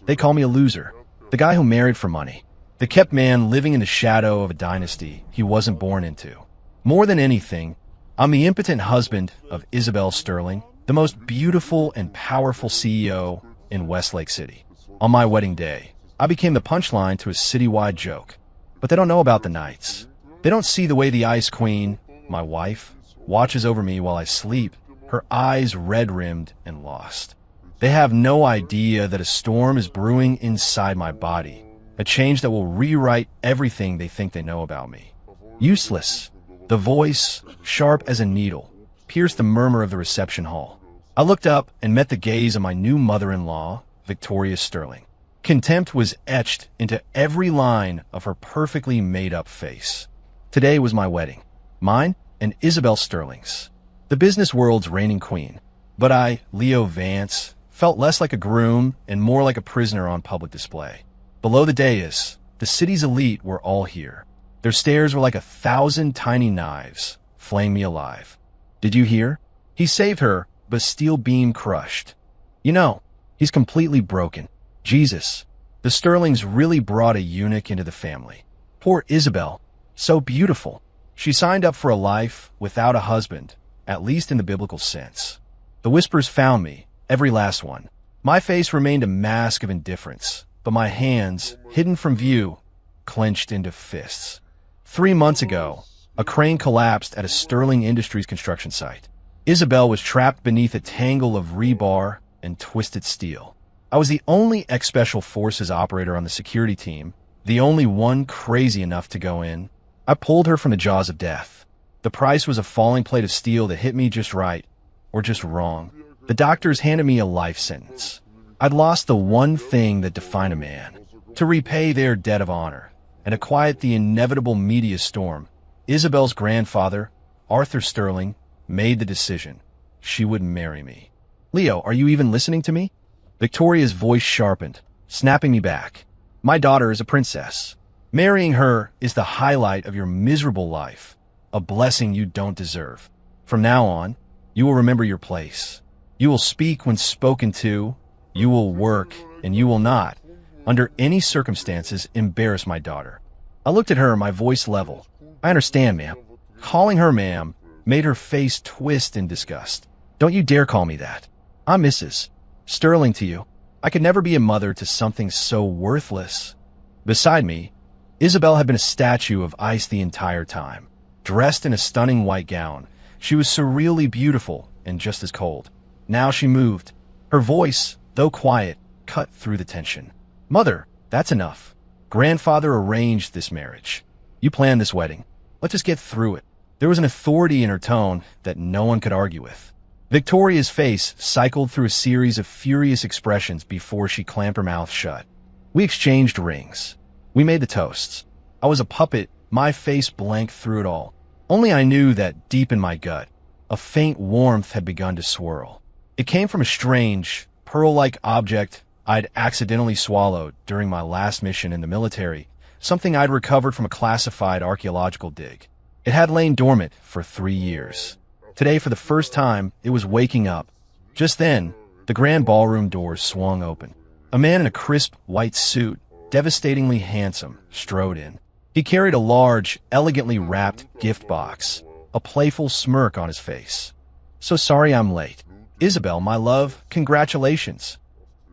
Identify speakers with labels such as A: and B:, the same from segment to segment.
A: They call me a loser. The guy who married for money. The kept man living in the shadow of a dynasty he wasn't born into. More than anything, I'm the impotent husband of Isabel Sterling, the most beautiful and powerful CEO in Westlake City. On my wedding day, I became the punchline to a citywide joke. But they don't know about the nights. They don't see the way the Ice Queen, my wife, watches over me while I sleep, her eyes red-rimmed and lost. They have no idea that a storm is brewing inside my body, a change that will rewrite everything they think they know about me. Useless. The voice, sharp as a needle, pierced the murmur of the reception hall. I looked up and met the gaze of my new mother-in-law, Victoria Sterling. Contempt was etched into every line of her perfectly made-up face. Today was my wedding. Mine and Isabel Sterling's, the business world's reigning queen. But I, Leo Vance, felt less like a groom and more like a prisoner on public display. Below the dais, the city's elite were all here. Their stares were like 1,000 tiny knives, flaying me alive. Did you hear? He saved her, but steel beam crushed. You know, he's completely broken. Jesus, the Sterlings really brought a eunuch into the family. Poor Isabel, so beautiful. She signed up for a life without a husband, at least in the biblical sense. The whispers found me, every last one. My face remained a mask of indifference, but my hands, hidden from view, clenched into fists. 3 months ago, a crane collapsed at a Sterling Industries construction site. Isabel was trapped beneath a tangle of rebar and twisted steel. I was the only ex-Special Forces operator on the security team, the only one crazy enough to go in. I pulled her from the jaws of death. The price was a falling plate of steel that hit me just right, or just wrong. The doctors handed me a life sentence. I'd lost the one thing that defined a man. To repay their debt of honor, and to quiet the inevitable media storm, Isabel's grandfather, Arthur Sterling, made the decision. She would marry me. Leo, are you even listening to me? Victoria's voice sharpened, snapping me back. My daughter is a princess. Marrying her is the highlight of your miserable life, a blessing you don't deserve. From now on, you will remember your place. You will speak when spoken to, you will work, and you will not, under any circumstances, embarrass my daughter. I looked at her, my voice level. I understand, ma'am. Calling her ma'am made her face twist in disgust. Don't you dare call me that. I'm Mrs. Sterling to you. I could never be a mother to something so worthless. Beside me, Isabel had been a statue of ice the entire time. Dressed in a stunning white gown, she was surreally beautiful and just as cold. Now she moved. Her voice, though quiet, cut through the tension. Mother, that's enough. Grandfather arranged this marriage. You planned this wedding. Let's just get through it. There was an authority in her tone that no one could argue with. Victoria's face cycled through a series of furious expressions before she clamped her mouth shut. We exchanged rings. We made the toasts. I was a puppet, my face blank through it all. Only I knew that deep in my gut, a faint warmth had begun to swirl. It came from a strange, pearl-like object I'd accidentally swallowed during my last mission in the military, something I'd recovered from a classified archaeological dig. It had lain dormant for 3 years. Today, for the first time, it was waking up. Just then, the grand ballroom doors swung open. A man in a crisp white suit, devastatingly handsome, strode in. He carried a large, elegantly wrapped gift box, a playful smirk on his face. So sorry I'm late. Isabel, my love, congratulations.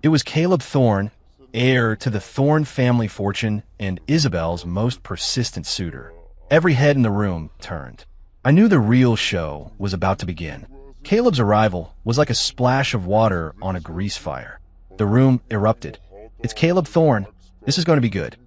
A: It was Caleb Thorne, heir to the Thorne family fortune and Isabel's most persistent suitor. Every head in the room turned. I knew the real show was about to begin. Caleb's arrival was like a splash of water on a grease fire. The room erupted. It's Caleb Thorne. This is going to be good.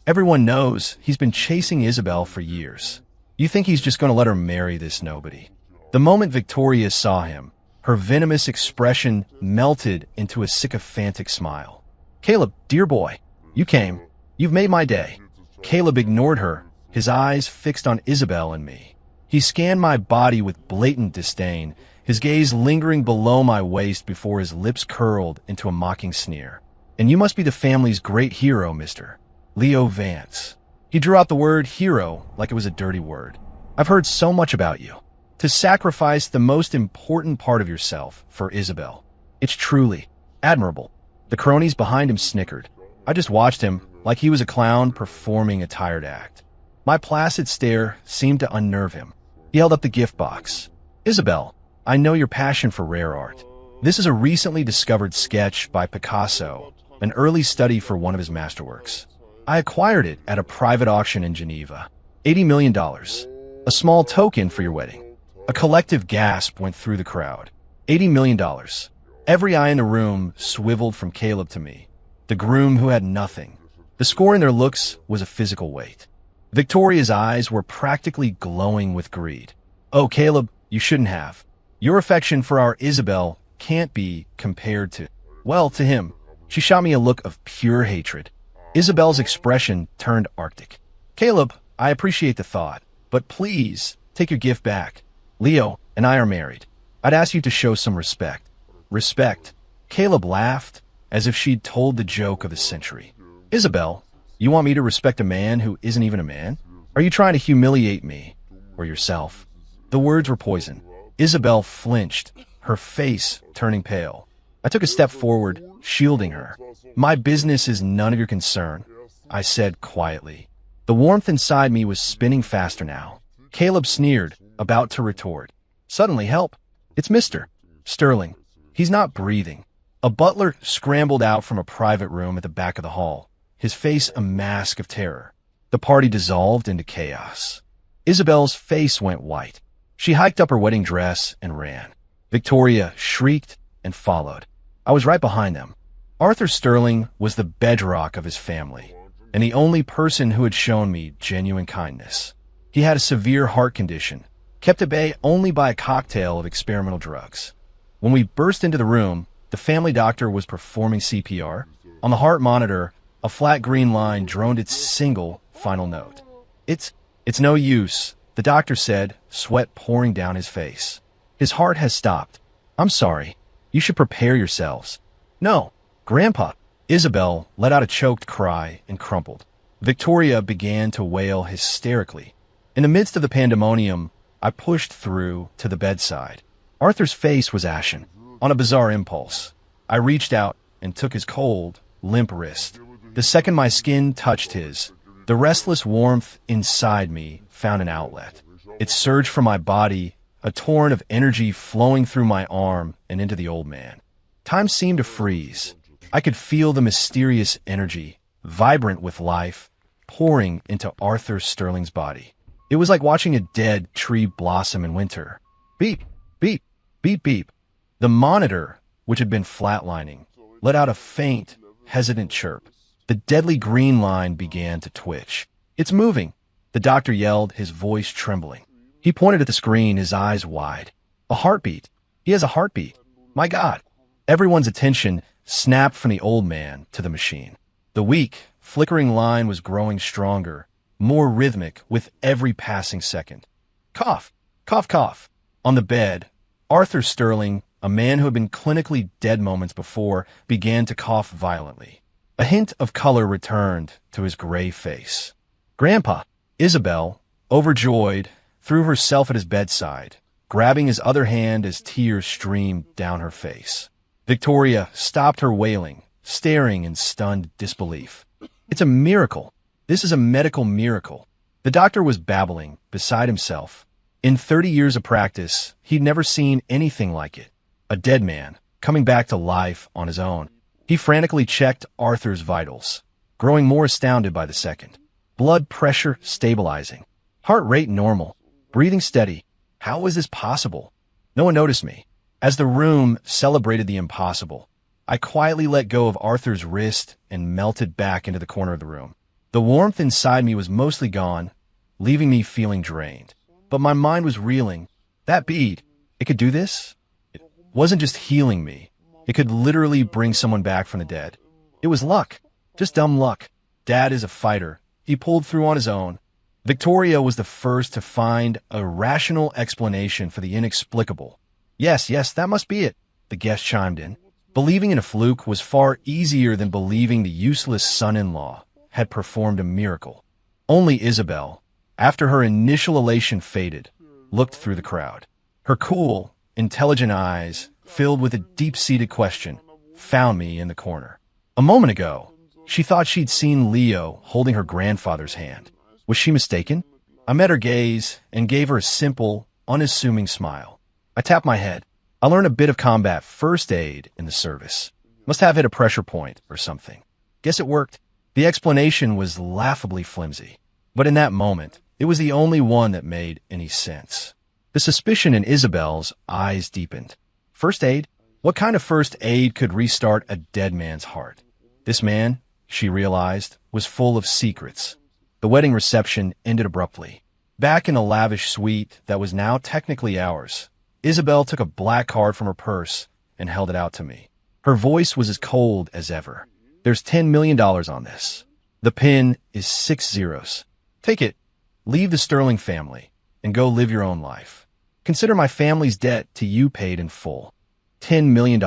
A: Everyone knows he's been chasing Isabel for years. You think he's just going to let her marry this nobody? The moment Victoria saw him, her venomous expression melted into a sycophantic smile. Caleb, dear boy, you came. You've made my day. Caleb ignored her, his eyes fixed on Isabel and me. He scanned my body with blatant disdain, his gaze lingering below my waist before his lips curled into a mocking sneer. And you must be the family's great hero, Mr. Leo Vance. He drew out the word hero like it was a dirty word. I've heard so much about you. To sacrifice the most important part of yourself for Isabel. It's truly admirable. The cronies behind him snickered. I just watched him like he was a clown performing a tired act. My placid stare seemed to unnerve him. He held up the gift box. Isabel, I know your passion for rare art. This is a recently discovered sketch by Picasso, an early study for one of his masterworks. I acquired it at a private auction in Geneva. $80 million. A small token for your wedding. A collective gasp went through the crowd. $80 million. Every eye in the room swiveled from Caleb to me, the groom who had nothing. The score in their looks was a physical weight. Victoria's eyes were practically glowing with greed. Oh, Caleb, you shouldn't have. Your affection for our Isabel can't be compared to... Well, to him. She shot me a look of pure hatred. Isabel's expression turned arctic. Caleb, I appreciate the thought, but please take your gift back. Leo and I are married. I'd ask you to show some respect. Respect? Caleb laughed, as if she'd told the joke of the century. Isabel, you want me to respect a man who isn't even a man? Are you trying to humiliate me? Or yourself? The words were poison. Isabel flinched, her face turning pale. I took a step forward, shielding her. My business is none of your concern, I said quietly. The warmth inside me was spinning faster now. Caleb sneered, about to retort. Suddenly, help! It's Mr. Sterling. He's not breathing. A butler scrambled out from a private room at the back of the hall, his face a mask of terror. The party dissolved into chaos. Isabel's face went white. She hiked up her wedding dress and ran. Victoria shrieked and followed. I was right behind them. Arthur Sterling was the bedrock of his family, and the only person who had shown me genuine kindness. He had a severe heart condition, kept at bay only by a cocktail of experimental drugs. When we burst into the room, the family doctor was performing CPR. On the heart monitor, a flat green line droned its single final note. It's no use, the doctor said, sweat pouring down his face. His heart has stopped. I'm sorry. You should prepare yourselves. No, Grandpa. Isabel let out a choked cry and crumpled. Victoria began to wail hysterically. In the midst of the pandemonium, I pushed through to the bedside. Arthur's face was ashen. On a bizarre impulse, I reached out and took his cold, limp wrist. The second my skin touched his, the restless warmth inside me found an outlet. It surged from my body, a torrent of energy flowing through my arm and into the old man. Time seemed to freeze. I could feel the mysterious energy, vibrant with life, pouring into Arthur Sterling's body. It was like watching a dead tree blossom in winter. Beep, beep, beep, beep. The monitor, which had been flatlining, let out a faint, hesitant chirp. The deadly green line began to twitch. It's moving, the doctor yelled, his voice trembling. He pointed at the screen, his eyes wide. A heartbeat. He has a heartbeat. My God. Everyone's attention snapped from the old man to the machine. The weak, flickering line was growing stronger, more rhythmic with every passing second. Cough, cough, cough. On the bed, Arthur Sterling, a man who had been clinically dead moments before, began to cough violently. A hint of color returned to his gray face. Grandpa, Isabel, overjoyed, threw herself at his bedside, grabbing his other hand as tears streamed down her face. Victoria stopped her wailing, staring in stunned disbelief. It's a miracle. This is a medical miracle. The doctor was babbling, beside himself. In 30 years of practice, he'd never seen anything like it. A dead man, coming back to life on his own. He frantically checked Arthur's vitals, growing more astounded by the second. Blood pressure stabilizing. Heart rate normal. Breathing steady. How was this possible? No one noticed me. As the room celebrated the impossible, I quietly let go of Arthur's wrist and melted back into the corner of the room. The warmth inside me was mostly gone, leaving me feeling drained. But my mind was reeling. That bead, it could do this? It wasn't just healing me. It could literally bring someone back from the dead. It was luck. Just dumb luck. Dad is a fighter. He pulled through on his own. Victoria was the first to find a rational explanation for the inexplicable. Yes, that must be it, the guest chimed in. Believing in a fluke was far easier than believing the useless son-in-law had performed a miracle. Only Isabel, after her initial elation faded, looked through the crowd. Her cool, intelligent eyes, filled with a deep-seated question, found me in the corner. A moment ago, she thought she'd seen Leo holding her grandfather's hand. Was she mistaken? I met her gaze and gave her a simple, unassuming smile. I tapped my head. I learned a bit of combat first aid in the service. Must have hit a pressure point or something. Guess it worked. The explanation was laughably flimsy. But in that moment, it was the only one that made any sense. The suspicion in Isabel's eyes deepened. First aid? What kind of first aid could restart a dead man's heart? This man, she realized, was full of secrets. The wedding reception ended abruptly. Back in the lavish suite that was now technically ours, Isabel took a black card from her purse and held it out to me. Her voice was as cold as ever. There's $10 million on this. The pin is 6 zeros. Take it, leave the Sterling family, and go live your own life. Consider my family's debt to you paid in full. $10 million.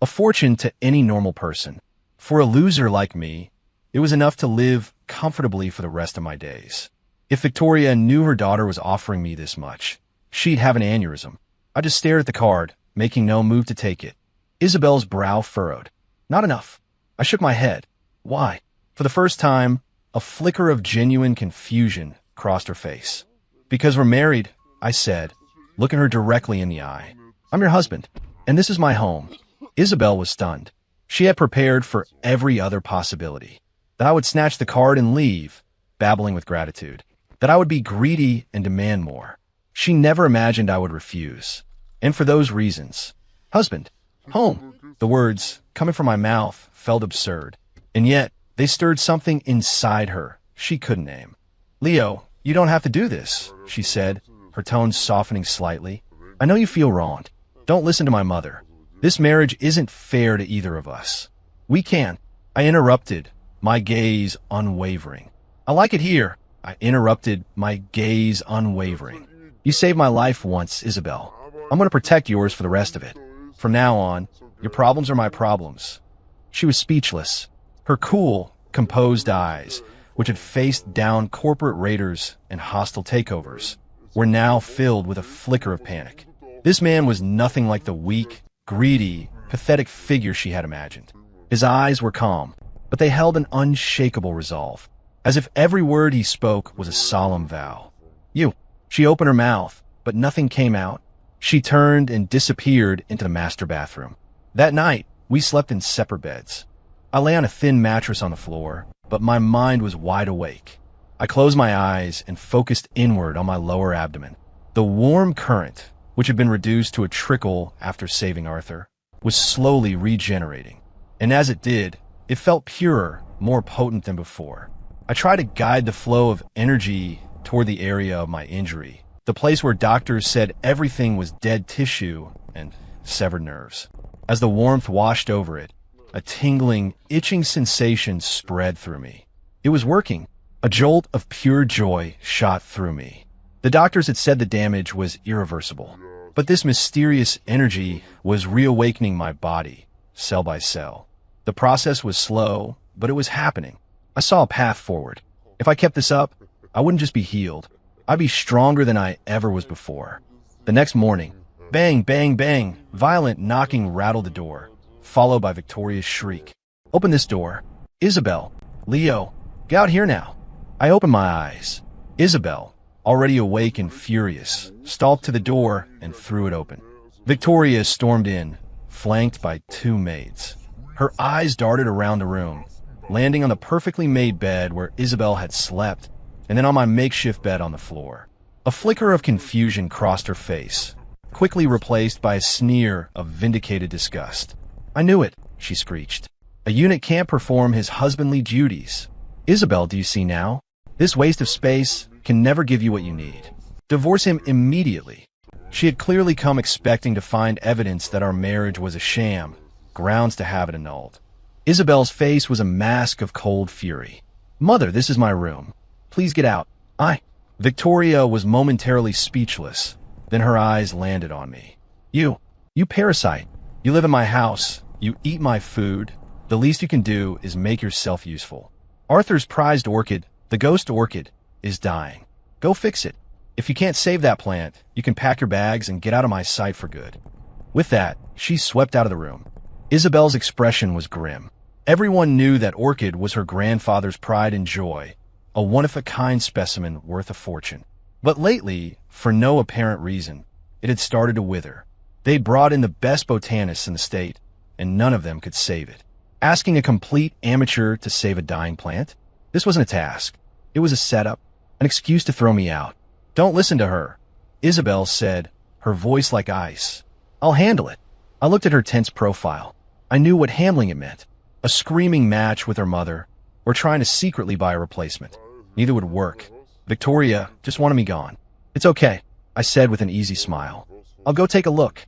A: A fortune to any normal person. For a loser like me, it was enough to live comfortably for the rest of my days. If Victoria knew her daughter was offering me this much, she'd have an aneurysm. I just stared at the card, making no move to take it. Isabel's brow furrowed. Not enough. I shook my head. Why? For the first time, a flicker of genuine confusion crossed her face. Because we're married, I said, looking her directly in the eye. I'm your husband, and this is my home. Isabel was stunned. She had prepared for every other possibility. That I would snatch the card and leave, babbling with gratitude. That I would be greedy and demand more. She never imagined I would refuse. And for those reasons. Husband. Home. The words, coming from my mouth, felt absurd. And yet, they stirred something inside her she couldn't name. Leo, you don't have to do this, she said, her tone softening slightly. I know you feel wronged. Don't listen to my mother. This marriage isn't fair to either of us. We can't. I interrupted, my gaze unwavering. I like it here. I interrupted, my gaze unwavering. You saved my life once, Isabel. I'm going to protect yours for the rest of it. From now on, your problems are my problems. She was speechless. Her cool, composed eyes, which had faced down corporate raiders and hostile takeovers, were now filled with a flicker of panic. This man was nothing like the weak, greedy, pathetic figure she had imagined. His eyes were calm, but they held an unshakable resolve, as if every word he spoke was a solemn vow. You. She opened her mouth, but nothing came out. She turned and disappeared into the master bathroom. That night, we slept in separate beds. I lay on a thin mattress on the floor, but my mind was wide awake. I closed my eyes and focused inward on my lower abdomen. The warm current, which had been reduced to a trickle after saving Arthur, was slowly regenerating. And as it did, it felt purer, more potent than before. I tried to guide the flow of energy toward the area of my injury, the place where doctors said everything was dead tissue and severed nerves. As the warmth washed over it, a tingling, itching sensation spread through me. It was working. A jolt of pure joy shot through me. The doctors had said the damage was irreversible, but this mysterious energy was reawakening my body, cell by cell. The process was slow, but it was happening. I saw a path forward. If I kept this up, I wouldn't just be healed. I'd be stronger than I ever was before. The next morning, bang, bang, bang, violent knocking rattled the door, followed by Victoria's shriek. Open this door. Isabel. Leo. Get out here now. I opened my eyes. Isabel, already awake and furious, stalked to the door and threw it open. Victoria stormed in, flanked by 2 maids. Her eyes darted around the room, landing on the perfectly made bed where Isabel had slept, and then on my makeshift bed on the floor. A flicker of confusion crossed her face, quickly replaced by a sneer of vindicated disgust. I knew it, she screeched. A eunuch can't perform his husbandly duties. Isabel, do you see now? This waste of space can never give you what you need. Divorce him immediately. She had clearly come expecting to find evidence that our marriage was a sham, grounds to have it annulled. Isabel's face was a mask of cold fury. Mother, this is my room. Please get out. Victoria was momentarily speechless. Then her eyes landed on me. You parasite. You live in my house. You eat my food. The least you can do is make yourself useful. Arthur's prized orchid, the ghost orchid, is dying. Go fix it. If you can't save that plant, you can pack your bags and get out of my sight for good. With that, she swept out of the room. Isabel's expression was grim. Everyone knew that orchid was her grandfather's pride and joy, a one-of-a-kind specimen worth a fortune. But lately, for no apparent reason, it had started to wither. They'd brought in the best botanists in the state, and none of them could save it. Asking a complete amateur to save a dying plant? This wasn't a task. It was a setup, an excuse to throw me out. Don't listen to her, Isabel said, her voice like ice. I'll handle it. I looked at her tense profile. I knew what handling it meant. A screaming match with her mother, or trying to secretly buy a replacement. Neither would work. Victoria just wanted me gone. It's okay, I said with an easy smile. I'll go take a look.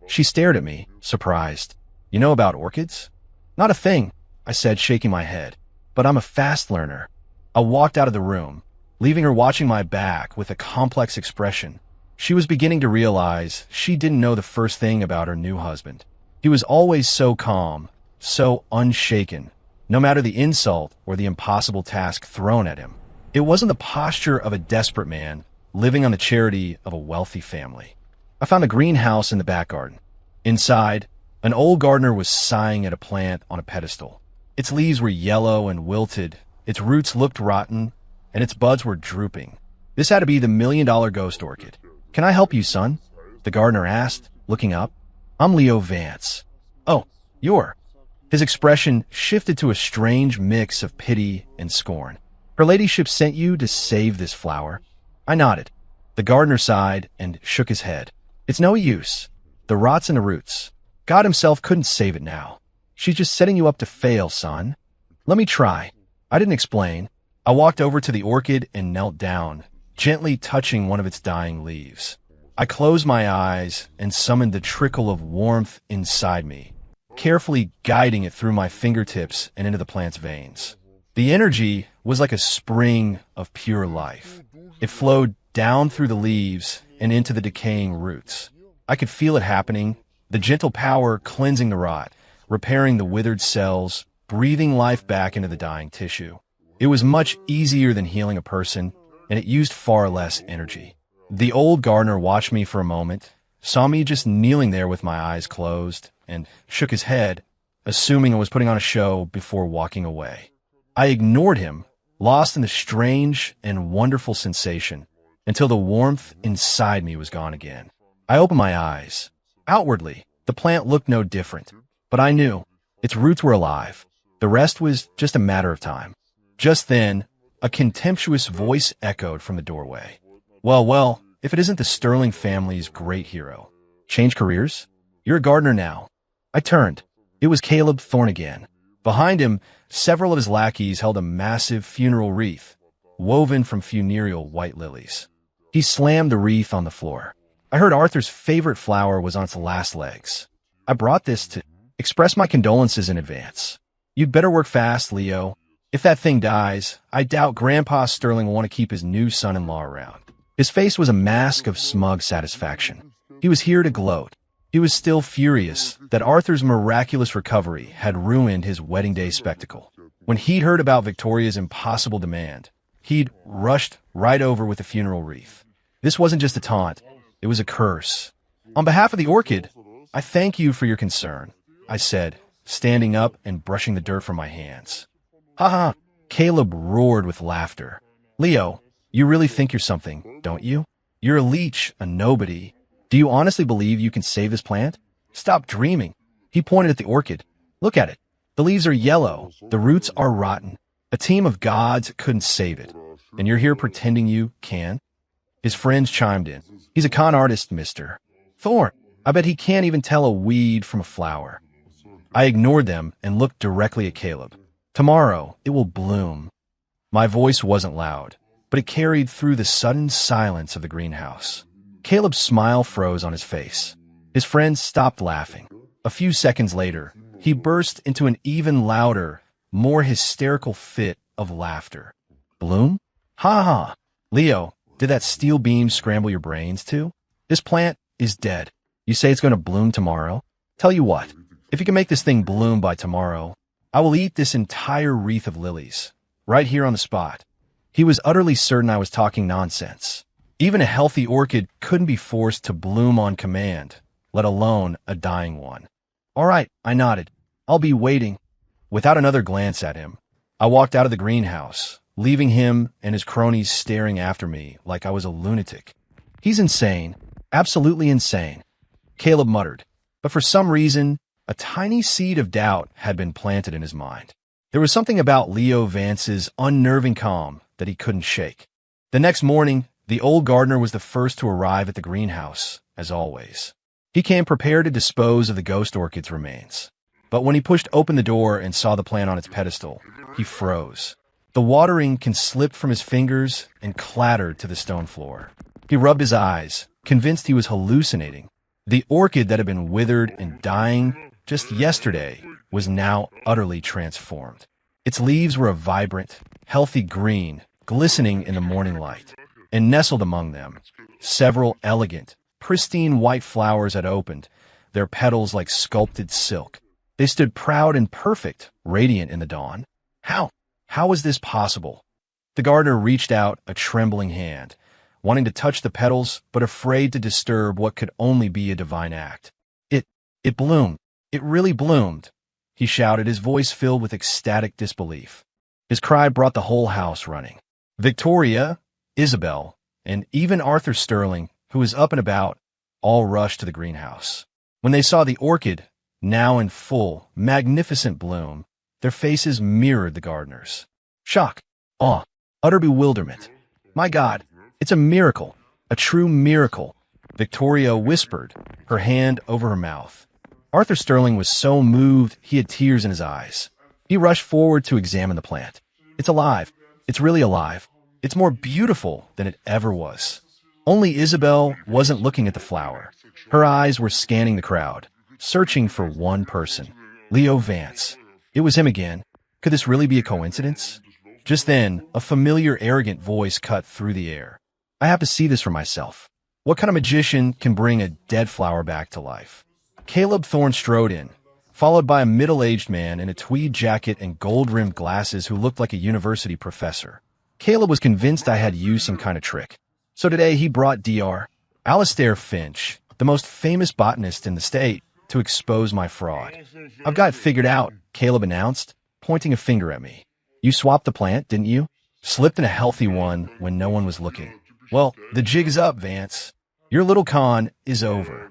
A: She stared at me, surprised. You know about orchids? Not a thing, I said, shaking my head. But I'm a fast learner. I walked out of the room, leaving her watching my back with a complex expression. She was beginning to realize she didn't know the first thing about her new husband. He was always so calm, so unshaken, no matter the insult or the impossible task thrown at him. It wasn't the posture of a desperate man living on the charity of a wealthy family. I found a greenhouse in the back garden. Inside, an old gardener was sighing at a plant on a pedestal. Its leaves were yellow and wilted, its roots looked rotten, and its buds were drooping. This had to be the million-dollar ghost orchid. Can I help you, son? The gardener asked, looking up. I'm Leo Vance. Oh, you're... His expression shifted to a strange mix of pity and scorn. Her ladyship sent you to save this flower? I nodded. The gardener sighed and shook his head. It's no use. The rot's in the roots. God himself couldn't save it now. She's just setting you up to fail, son. Let me try. I didn't explain. I walked over to the orchid and knelt down, gently touching one of its dying leaves. I closed my eyes and summoned the trickle of warmth inside me, carefully guiding it through my fingertips and into the plant's veins. The energy was like a spring of pure life. It flowed down through the leaves and into the decaying roots. I could feel it happening, the gentle power cleansing the rot, repairing the withered cells, breathing life back into the dying tissue. It was much easier than healing a person, and it used far less energy. The old gardener watched me for a moment, saw me just kneeling there with my eyes closed, and shook his head, assuming I was putting on a show before walking away. I ignored him, lost in the strange and wonderful sensation, until the warmth inside me was gone again. I opened my eyes. Outwardly, the plant looked no different, but I knew its roots were alive. The rest was just a matter of time. Just then, a contemptuous voice echoed from the doorway. Well, if it isn't the Sterling family's great hero. Change careers? You're a gardener now. I turned. It was Caleb Thorne again. Behind him, several of his lackeys held a massive funeral wreath, woven from funereal white lilies. He slammed the wreath on the floor. I heard Arthur's favorite flower was on its last legs. I brought this to express my condolences in advance. You'd better work fast, Leo. If that thing dies, I doubt Grandpa Sterling will want to keep his new son-in-law around. His face was a mask of smug satisfaction. He was here to gloat. He was still furious that Arthur's miraculous recovery had ruined his wedding day spectacle. When he'd heard about Victoria's impossible demand, he'd rushed right over with the funeral wreath. This wasn't just a taunt, it was a curse. On behalf of the orchid, I thank you for your concern, I said, standing up and brushing the dirt from my hands. Ha! Caleb roared with laughter. Leo, you really think you're something, don't you? You're a leech, a nobody. Do you honestly believe you can save this plant? Stop dreaming. He pointed at the orchid. Look at it. The leaves are yellow. The roots are rotten. A team of gods couldn't save it. And you're here pretending you can? His friends chimed in. He's a con artist, mister. Thorne, I bet he can't even tell a weed from a flower. I ignored them and looked directly at Caleb. Tomorrow, it will bloom. My voice wasn't loud, but it carried through the sudden silence of the greenhouse. Caleb's smile froze on his face. His friends stopped laughing. A few seconds later, he burst into an even louder, more hysterical fit of laughter. Bloom? Ha! Leo, did that steel beam scramble your brains too? This plant is dead. You say it's going to bloom tomorrow? Tell you what, if you can make this thing bloom by tomorrow, I will eat this entire wreath of lilies, right here on the spot. He was utterly certain I was talking nonsense. Even a healthy orchid couldn't be forced to bloom on command, let alone a dying one. All right, I nodded. I'll be waiting. Without another glance at him, I walked out of the greenhouse, leaving him and his cronies staring after me like I was a lunatic. He's insane. Absolutely insane, Caleb muttered. But for some reason, a tiny seed of doubt had been planted in his mind. There was something about Leo Vance's unnerving calm that he couldn't shake. The next morning, the old gardener was the first to arrive at the greenhouse, as always. He came prepared to dispose of the ghost orchid's remains. But when he pushed open the door and saw the plant on its pedestal, he froze. The watering can slipped from his fingers and clattered to the stone floor. He rubbed his eyes, convinced he was hallucinating. The orchid that had been withered and dying just yesterday was now utterly transformed. Its leaves were a vibrant, healthy green, glistening in the morning light. And nestled among them, several elegant, pristine white flowers had opened, their petals like sculpted silk. They stood proud and perfect, radiant in the dawn. How was this possible? The gardener reached out a trembling hand, wanting to touch the petals, but afraid to disturb what could only be a divine act. It bloomed. It really bloomed, he shouted, his voice filled with ecstatic disbelief. His cry brought the whole house running. Victoria, Isabel, and even Arthur Sterling, who was up and about, all rushed to the greenhouse. When they saw the orchid, now in full, magnificent bloom, their faces mirrored the gardener's. Shock, awe, utter bewilderment. My God, it's a miracle, a true miracle, Victoria whispered, her hand over her mouth. Arthur Sterling was so moved he had tears in his eyes. He rushed forward to examine the plant. It's alive. It's really alive. It's more beautiful than it ever was. Only Isabel wasn't looking at the flower. Her eyes were scanning the crowd, searching for one person, Leo Vance. It was him again. Could this really be a coincidence? Just then, a familiar, arrogant voice cut through the air. I have to see this for myself. What kind of magician can bring a dead flower back to life? Caleb Thorne strode in, followed by a middle-aged man in a tweed jacket and gold-rimmed glasses who looked like a university professor. Caleb was convinced I had used some kind of trick. So today he brought Dr. Alastair Finch, the most famous botanist in the state, to expose my fraud. I've got it figured out, Caleb announced, pointing a finger at me. You swapped the plant, didn't you? Slipped in a healthy one when no one was looking. Well, the jig is up, Vance. Your little con is over.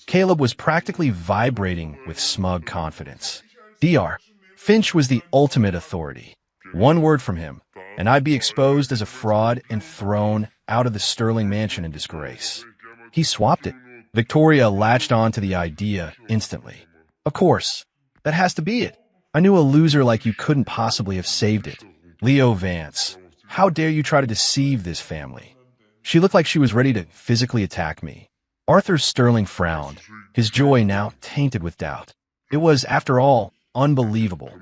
A: Caleb was practically vibrating with smug confidence. Dr. Finch was the ultimate authority. One word from him, and I'd be exposed as a fraud and thrown out of the Sterling mansion in disgrace. He swapped it. Victoria latched on to the idea instantly. Of course. That has to be it. I knew a loser like you couldn't possibly have saved it. Leo Vance, how dare you try to deceive this family? She looked like she was ready to physically attack me. Arthur Sterling frowned, his joy now tainted with doubt. It was, after all, unbelievable.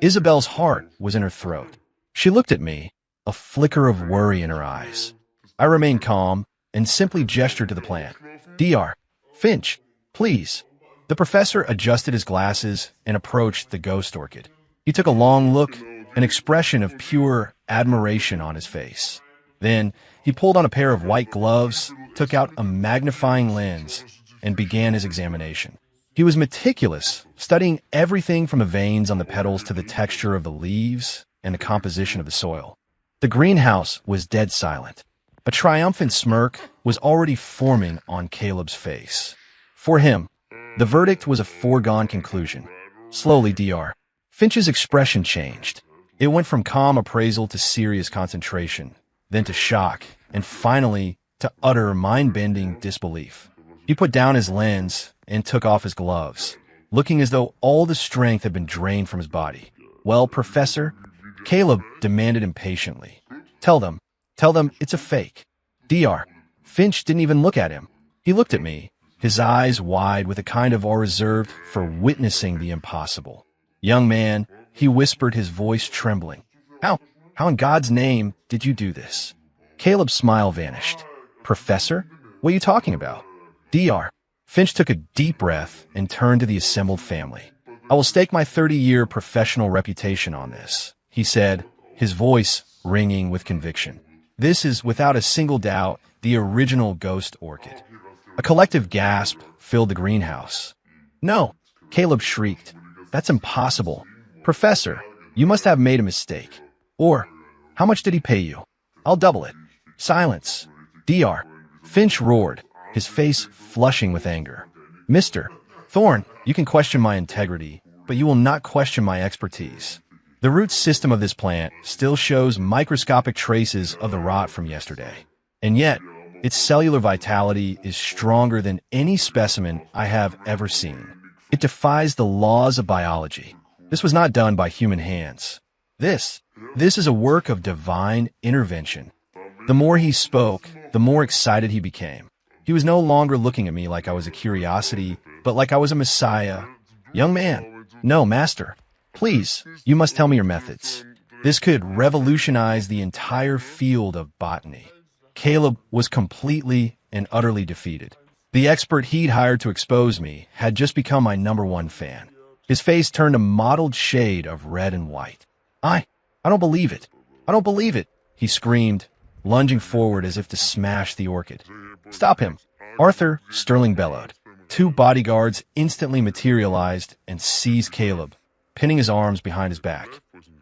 A: Isabel's heart was in her throat. She looked at me, a flicker of worry in her eyes. I remained calm and simply gestured to the plant. Dr. Finch, please. The professor adjusted his glasses and approached the ghost orchid. He took a long look, an expression of pure admiration on his face. Then he pulled on a pair of white gloves, took out a magnifying lens, and began his examination. He was meticulous, studying everything from the veins on the petals to the texture of the leaves and the composition of the soil. The greenhouse was dead silent. A triumphant smirk was already forming on Caleb's face. For him, the verdict was a foregone conclusion. Slowly, Dr. Finch's expression changed. It went from calm appraisal to serious concentration, then to shock, and finally to utter mind-bending disbelief. He put down his lens and took off his gloves, looking as though all the strength had been drained from his body. Well, Professor, Caleb demanded impatiently. Tell them it's a fake. Dr. Finch didn't even look at him. He looked at me, his eyes wide with a kind of awe reserved for witnessing the impossible. Young man, he whispered, his voice trembling. How in God's name did you do this? Caleb's smile vanished. Professor, what are you talking about? Dr. Finch took a deep breath and turned to the assembled family. I will stake my 30-year professional reputation on this, he said, his voice ringing with conviction. This is, without a single doubt, the original ghost orchid. A collective gasp filled the greenhouse. No, Caleb shrieked. That's impossible. Professor, you must have made a mistake. Or, how much did he pay you? I'll double it. Silence. Dr. Finch roared, his face flushing with anger. Mr. Thorne, you can question my integrity, but you will not question my expertise. The root system of this plant still shows microscopic traces of the rot from yesterday. And yet, its cellular vitality is stronger than any specimen I have ever seen. It defies the laws of biology. This was not done by human hands. This is a work of divine intervention. The more he spoke, the more excited he became. He was no longer looking at me like I was a curiosity, but like I was a messiah. Young man, no, master. Please, you must tell me your methods. This could revolutionize the entire field of botany. Caleb was completely and utterly defeated. The expert he'd hired to expose me had just become my #1 fan. His face turned a mottled shade of red and white. I don't believe it. I don't believe it, he screamed, lunging forward as if to smash the orchid. Stop him, Arthur, Sterling bellowed. 2 bodyguards instantly materialized and seized Caleb, pinning his arms behind his back.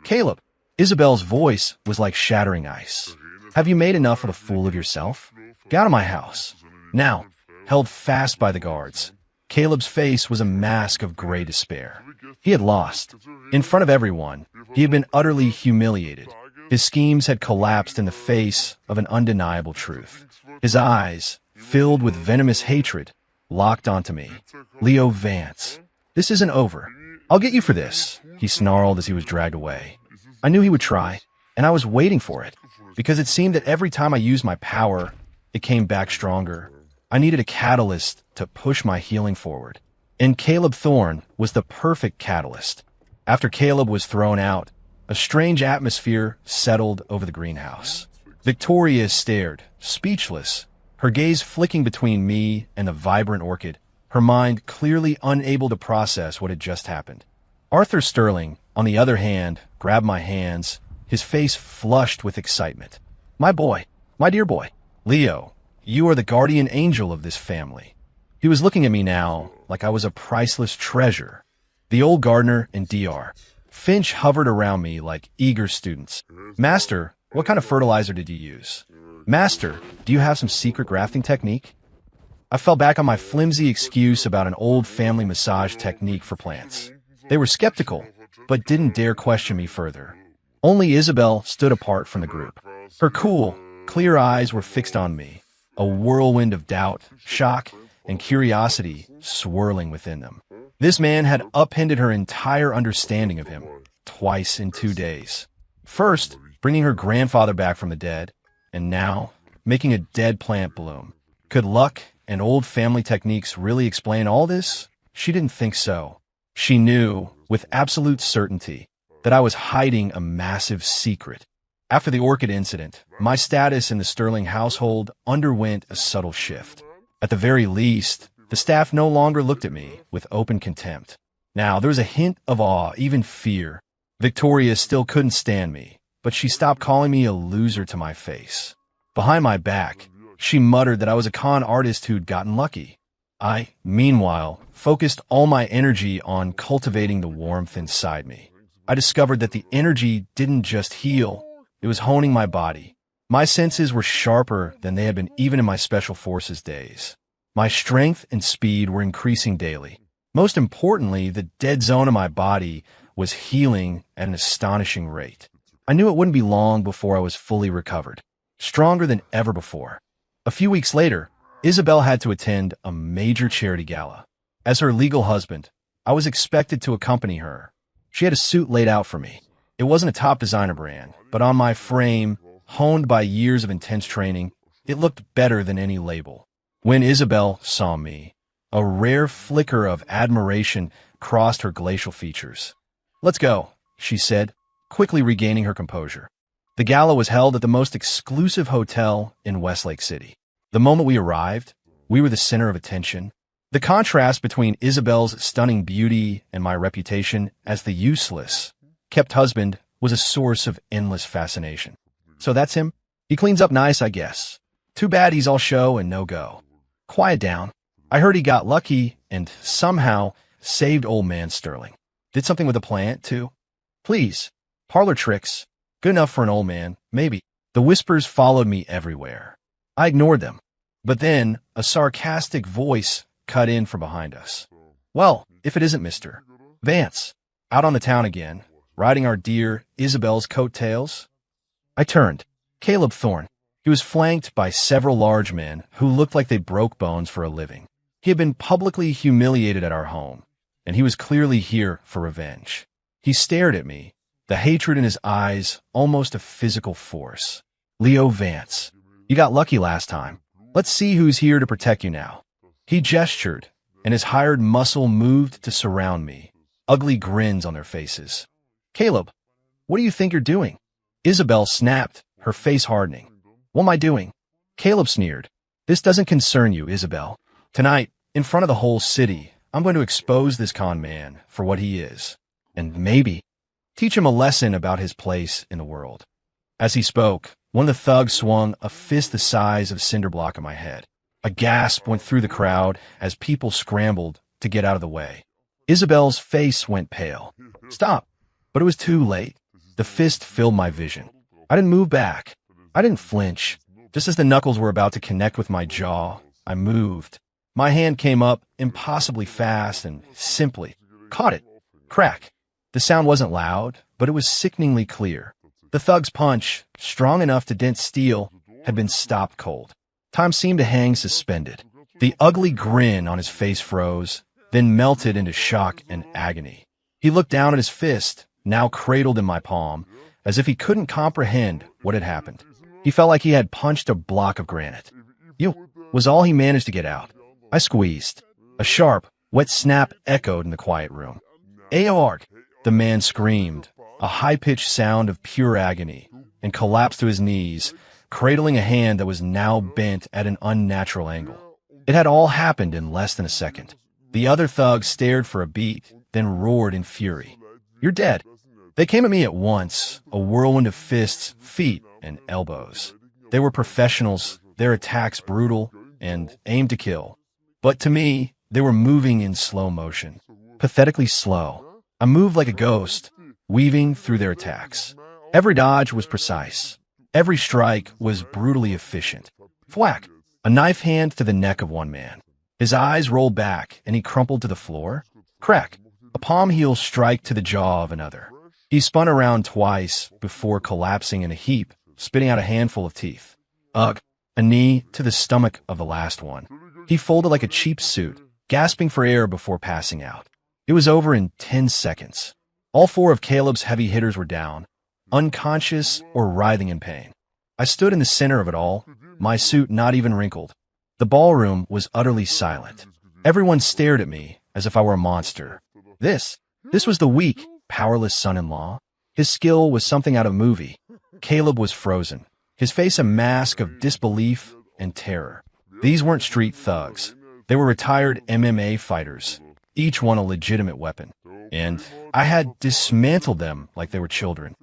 A: Caleb, Isabel's voice was like shattering ice. Have you made enough of a fool of yourself? Get out of my house. Now, held fast by the guards, Caleb's face was a mask of gray despair. He had lost. In front of everyone, he had been utterly humiliated. His schemes had collapsed in the face of an undeniable truth. His eyes, filled with venomous hatred, locked onto me. Leo Vance. This isn't over. I'll get you for this, he snarled as he was dragged away. I knew he would try, and I was waiting for it, because it seemed that every time I used my power, it came back stronger. I needed a catalyst to push my healing forward. And Caleb Thorne was the perfect catalyst. After Caleb was thrown out, a strange atmosphere settled over the greenhouse. Victoria stared, speechless, her gaze flicking between me and the vibrant orchid, her mind clearly unable to process what had just happened. Arthur Sterling, on the other hand, grabbed my hands, his face flushed with excitement. My boy, my dear boy, Leo, you are the guardian angel of this family. He was looking at me now like I was a priceless treasure. The old gardener and Dr. Finch hovered around me like eager students. Master, what kind of fertilizer did you use? Master, do you have some secret grafting technique? I fell back on my flimsy excuse about an old family massage technique for plants. They were skeptical, but didn't dare question me further. Only Isabel stood apart from the group. Her cool, clear eyes were fixed on me, a whirlwind of doubt, shock, and curiosity swirling within them. This man had upended her entire understanding of him, twice in 2 days. First, bringing her grandfather back from the dead, and now, making a dead plant bloom. Could luck and old family techniques really explain all this? She didn't think so. She knew, with absolute certainty, that I was hiding a massive secret. After the orchid incident, my status in the Sterling household underwent a subtle shift. At the very least, the staff no longer looked at me with open contempt. Now, there was a hint of awe, even fear. Victoria still couldn't stand me, but she stopped calling me a loser to my face. Behind my back, she muttered that I was a con artist who'd gotten lucky. I, meanwhile, focused all my energy on cultivating the warmth inside me. I discovered that the energy didn't just heal, it was honing my body. My senses were sharper than they had been even in my Special Forces days. My strength and speed were increasing daily. Most importantly, the dead zone of my body was healing at an astonishing rate. I knew it wouldn't be long before I was fully recovered, stronger than ever before. A few weeks later, Isabel had to attend a major charity gala. As her legal husband, I was expected to accompany her. She had a suit laid out for me. It wasn't a top designer brand, but on my frame, honed by years of intense training, it looked better than any label. When Isabel saw me, a rare flicker of admiration crossed her glacial features. Let's go, she said, quickly regaining her composure. The gala was held at the most exclusive hotel in Westlake City. The moment we arrived, we were the center of attention. The contrast between Isabel's stunning beauty and my reputation as the useless, kept husband was a source of endless fascination. So that's him? He cleans up nice, I guess. Too bad he's all show and no go. Quiet down. I heard he got lucky and somehow saved old man Sterling. Did something with the plant, too? Please. Parlor tricks. Good enough for an old man, maybe. The whispers followed me everywhere. I ignored them. But then, a sarcastic voice cut in from behind us. Well, if it isn't Mr. Vance. Out on the town again, riding our dear Isabel's coattails? I turned. Caleb Thorne. He was flanked by several large men who looked like they broke bones for a living. He had been publicly humiliated at our home, and he was clearly here for revenge. He stared at me, the hatred in his eyes almost a physical force. Leo Vance, you got lucky last time. Let's see who's here to protect you now. He gestured, and his hired muscle moved to surround me, ugly grins on their faces. Caleb, what do you think you're doing? Isabel snapped, her face hardening. What am I doing? Caleb sneered. This doesn't concern you, Isabel. Tonight, in front of the whole city, I'm going to expose this con man for what he is, and maybe teach him a lesson about his place in the world. As he spoke, one of the thugs swung a fist the size of a cinder block at my head. A gasp went through the crowd as people scrambled to get out of the way. Isabel's face went pale. Stop. But it was too late. The fist filled my vision. I didn't move back. I didn't flinch. Just as the knuckles were about to connect with my jaw, I moved. My hand came up impossibly fast and simply caught it. Crack. The sound wasn't loud, but it was sickeningly clear. The thug's punch, strong enough to dent steel, had been stopped cold. Time seemed to hang suspended. The ugly grin on his face froze, then melted into shock and agony. He looked down at his fist, now cradled in my palm, as if he couldn't comprehend what had happened. He felt like he had punched a block of granite. "You," was all he managed to get out. I squeezed. A sharp, wet snap echoed in the quiet room. "Aorg," the man screamed, a high-pitched sound of pure agony, and collapsed to his knees, cradling a hand that was now bent at an unnatural angle. It had all happened in less than a second. The other thug stared for a beat, then roared in fury. "You're dead." They came at me at once, a whirlwind of fists, feet, and elbows. They were professionals, their attacks brutal, and aimed to kill. But to me, they were moving in slow motion, pathetically slow. I moved like a ghost, weaving through their attacks. Every dodge was precise. Every strike was brutally efficient. Thwack! A knife hand to the neck of one man. His eyes rolled back, and he crumpled to the floor. Crack! A palm heel strike to the jaw of another. He spun around twice before collapsing in a heap, spitting out a handful of teeth. Ugh! A knee to the stomach of the last one. He folded like a cheap suit, gasping for air before passing out. It was over in 10 seconds. All 4 of Caleb's heavy hitters were down, unconscious or writhing in pain. I stood in the center of it all, my suit not even wrinkled. The ballroom was utterly silent. Everyone stared at me as if I were a monster. This was the weak, powerless son-in-law. His skill was something out of a movie. Caleb was frozen, his face a mask of disbelief and terror. These weren't street thugs. They were retired MMA fighters, each one a legitimate weapon. And I had dismantled them like they were children.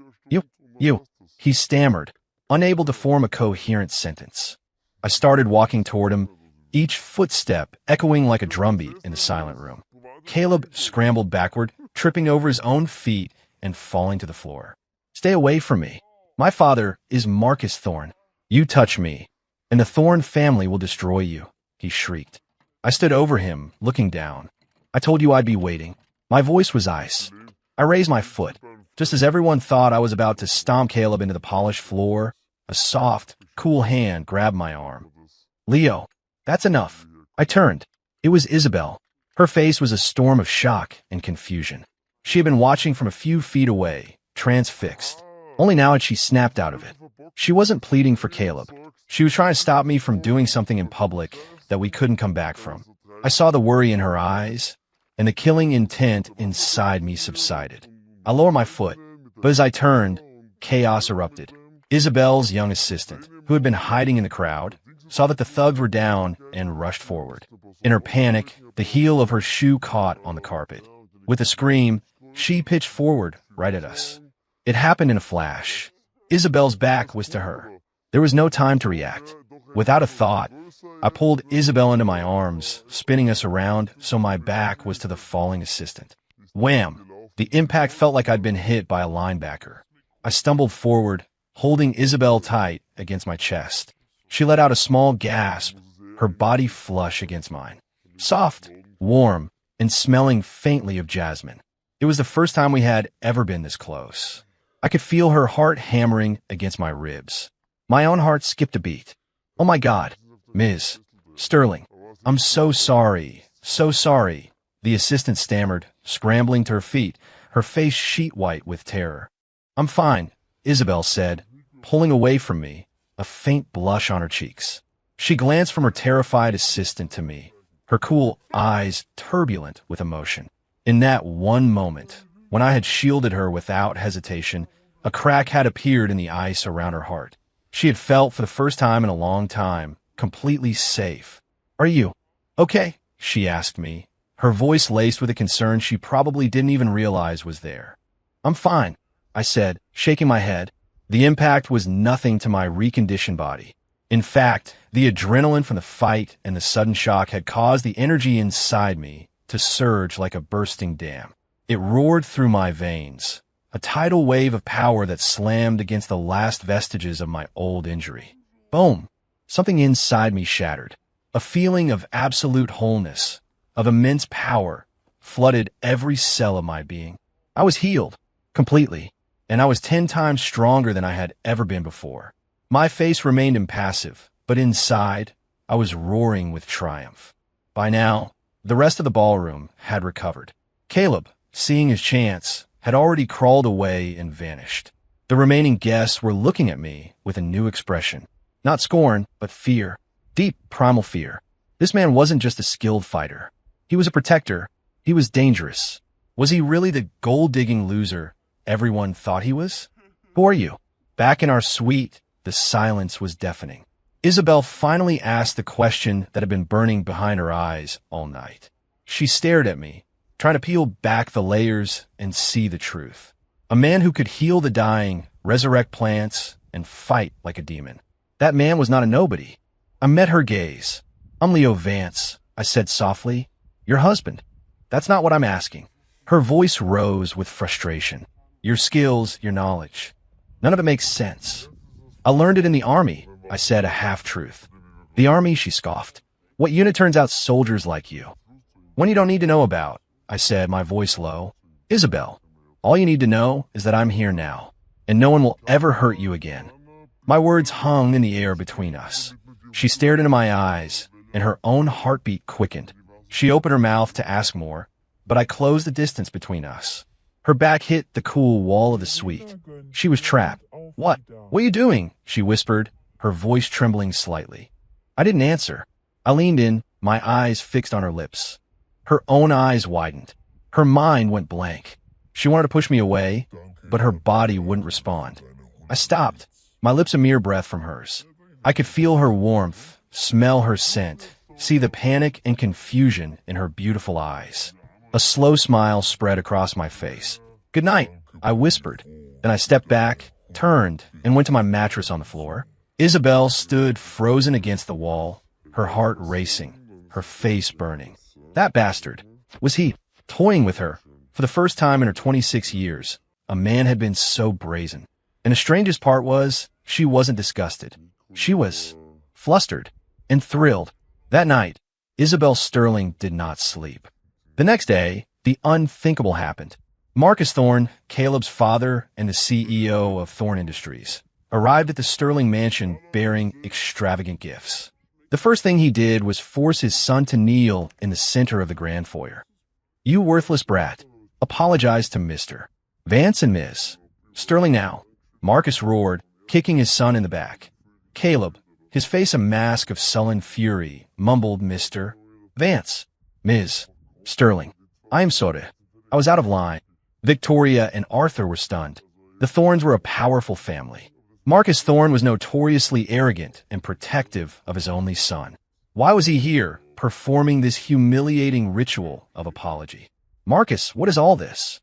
A: You, he stammered, unable to form a coherent sentence. I started walking toward him, each footstep echoing like a drumbeat in the silent room. Caleb scrambled backward, tripping over his own feet and falling to the floor. "Stay away from me. My father is Marcus Thorne. You touch me, and the Thorne family will destroy you," he shrieked. I stood over him, looking down. "I told you I'd be waiting." My voice was ice. I raised my foot. Just as everyone thought I was about to stomp Caleb into the polished floor, a soft, cool hand grabbed my arm. "Leo, that's enough." I turned. It was Isabel. Her face was a storm of shock and confusion. She had been watching from a few feet away, transfixed. Only now had she snapped out of it. She wasn't pleading for Caleb. She was trying to stop me from doing something in public that we couldn't come back from. I saw the worry in her eyes, and the killing intent inside me subsided. I lowered my foot, but as I turned, chaos erupted. Isabel's young assistant, who had been hiding in the crowd, saw that the thugs were down and rushed forward. In her panic, the heel of her shoe caught on the carpet. With a scream, she pitched forward right at us. It happened in a flash. Isabel's back was to her. There was no time to react. Without a thought, I pulled Isabel into my arms, spinning us around so my back was to the falling assistant. Wham! The impact felt like I'd been hit by a linebacker. I stumbled forward, holding Isabel tight against my chest. She let out a small gasp, her body flush against mine. Soft, warm, and smelling faintly of jasmine. It was the first time we had ever been this close. I could feel her heart hammering against my ribs. My own heart skipped a beat. "Oh my God, Ms. Sterling, I'm so sorry, so sorry," the assistant stammered, scrambling to her feet, her face sheet white with terror. "I'm fine," Isabel said, pulling away from me, a faint blush on her cheeks. She glanced from her terrified assistant to me, her cool eyes turbulent with emotion. In that one moment, when I had shielded her without hesitation, a crack had appeared in the ice around her heart. She had felt for the first time in a long time, completely safe. "Are you okay?" she asked me, her voice laced with a concern she probably didn't even realize was there. "I'm fine," I said, shaking my head. The impact was nothing to my reconditioned body. In fact, the adrenaline from the fight and the sudden shock had caused the energy inside me to surge like a bursting dam. It roared through my veins, a tidal wave of power that slammed against the last vestiges of my old injury. Boom! Something inside me shattered. A feeling of absolute wholeness, of immense power, flooded every cell of my being. I was healed, completely, and I was 10 times stronger than I had ever been before. My face remained impassive, but inside, I was roaring with triumph. By now, the rest of the ballroom had recovered. Caleb, seeing his chance, had already crawled away and vanished. The remaining guests were looking at me with a new expression. Not scorn, but fear. Deep, primal fear. This man wasn't just a skilled fighter. He was a protector. He was dangerous. Was he really the gold-digging loser everyone thought he was? "Who are you?" Back in our suite, the silence was deafening. Isabel finally asked the question that had been burning behind her eyes all night. She stared at me, trying to peel back the layers and see the truth. A man who could heal the dying, resurrect plants, and fight like a demon. That man was not a nobody. I met her gaze. "I'm Leo Vance," I said softly. "Your husband." "That's not what I'm asking." Her voice rose with frustration. "Your skills, your knowledge. None of it makes sense." "I learned it in the army," I said, a half-truth. "The army," she scoffed. "What unit turns out soldiers like you?" "One you don't need to know about," I said, my voice low. "Isabel, all you need to know is that I'm here now, and no one will ever hurt you again." My words hung in the air between us. She stared into my eyes, and her own heartbeat quickened. She opened her mouth to ask more, but I closed the distance between us. Her back hit the cool wall of the suite. She was trapped. What are you doing?" she whispered, her voice trembling slightly. I didn't answer. I leaned in, my eyes fixed on her lips. Her own eyes widened. Her mind went blank. She wanted to push me away, but her body wouldn't respond. I stopped, my lips a mere breath from hers. I could feel her warmth, smell her scent, see the panic and confusion in her beautiful eyes. A slow smile spread across my face. "Good night," I whispered. Then I stepped back, turned, and went to my mattress on the floor. Isabel stood frozen against the wall, her heart racing, her face burning. That bastard. Was he toying with her? For the first time in her 26 years, a man had been so brazen. And the strangest part was, she wasn't disgusted. She was flustered and thrilled. That night, Isabel Sterling did not sleep. The next day, the unthinkable happened. Marcus Thorne, Caleb's father and the CEO of Thorne Industries, arrived at the Sterling mansion bearing extravagant gifts. The first thing he did was force his son to kneel in the center of the grand foyer. "You worthless brat, apologize to Mr. Vance and Ms. Sterling now," Marcus roared, kicking his son in the back. Caleb, his face a mask of sullen fury, mumbled, "Mr. Vance, Ms. Sterling, I am sorry. I was out of line." Victoria and Arthur were stunned. The Thornes were a powerful family. Marcus Thorne was notoriously arrogant and protective of his only son. Why was he here, performing this humiliating ritual of apology? "Marcus, what is all this?"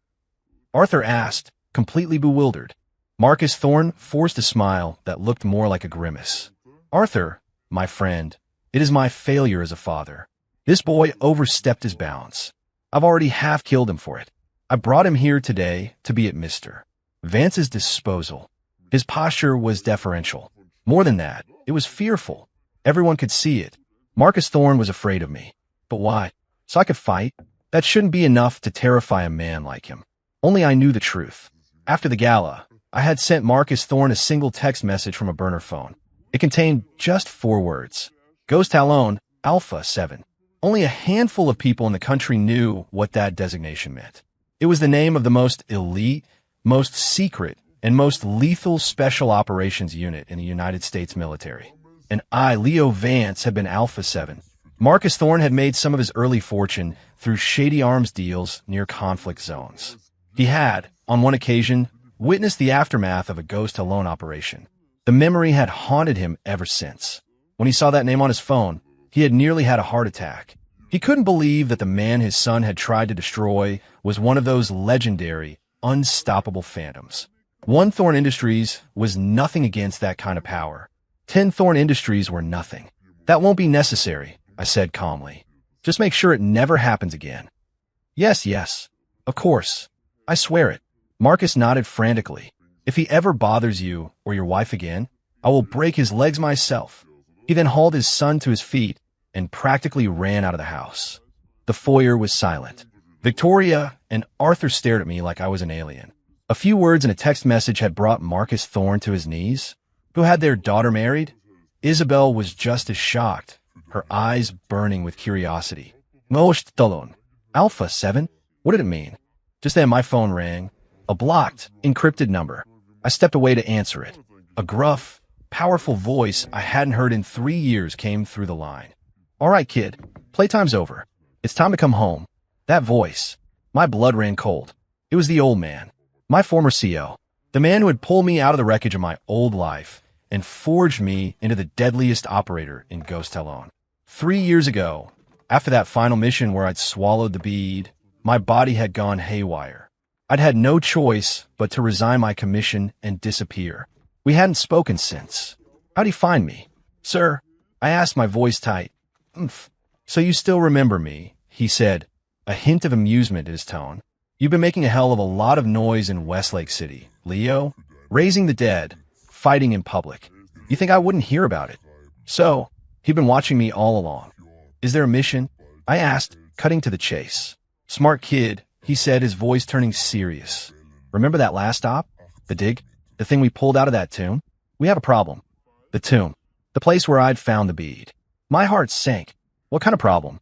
A: Arthur asked, completely bewildered. Marcus Thorne forced a smile that looked more like a grimace. "Arthur, my friend, it is my failure as a father. This boy overstepped his bounds. I've already half killed him for it. I brought him here today to be at Mr. Vance's disposal. His posture was deferential. More than that, it was fearful. Everyone could see it. Marcus Thorne was afraid of me. But why? So I could fight? That shouldn't be enough to terrify a man like him. Only I knew the truth. After the gala, I had sent Marcus Thorne a single text message from a burner phone. It contained just 4 words. Ghost Talon, Alpha 7. Only a handful of people in the country knew what that designation meant. It was the name of the most elite, most secret, and most lethal special operations unit in the United States military. And I, Leo Vance, had been Alpha 7. Marcus Thorne had made some of his early fortune through shady arms deals near conflict zones. He had, on one occasion, witnessed the aftermath of a Ghost Talon operation. The memory had haunted him ever since. When he saw that name on his phone, he had nearly had a heart attack. He couldn't believe that the man his son had tried to destroy was one of those legendary, unstoppable phantoms. 1 Thorne Industries was nothing against that kind of power. 10 Thorne Industries were nothing. That won't be necessary, I said calmly. Just make sure it never happens again. Yes. Of course. I swear it. Marcus nodded frantically. If he ever bothers you or your wife again, I will break his legs myself. He then hauled his son to his feet and practically ran out of the house. The foyer was silent. Victoria and Arthur stared at me like I was an alien. A few words in a text message had brought Marcus Thorne to his knees. Who had their daughter married? Isabel was just as shocked, her eyes burning with curiosity. Ghost Talon, Alpha 7? What did it mean? Just then my phone rang. A blocked, encrypted number. I stepped away to answer it. A gruff, powerful voice I hadn't heard in 3 years came through the line. All right, kid. Playtime's over. It's time to come home. That voice. My blood ran cold. It was the old man. My former CO. The man who had pulled me out of the wreckage of my old life and forged me into the deadliest operator in Ghost Talon. 3 years ago, after that final mission where I'd swallowed the bead, my body had gone haywire. I'd had no choice but to resign my commission and disappear. We hadn't spoken since. How'd he find me? Sir, I asked, my voice tight. So you still remember me, he said, a hint of amusement in his tone. You've been making a hell of a lot of noise in Westlake City, Leo. Raising the dead, fighting in public. You think I wouldn't hear about it? So, he'd been watching me all along. Is there a mission? I asked, cutting to the chase. Smart kid, he said, his voice turning serious. Remember that last stop? The dig? The thing we pulled out of that tomb? We have a problem. The tomb. The place where I'd found the bead. My heart sank. What kind of problem?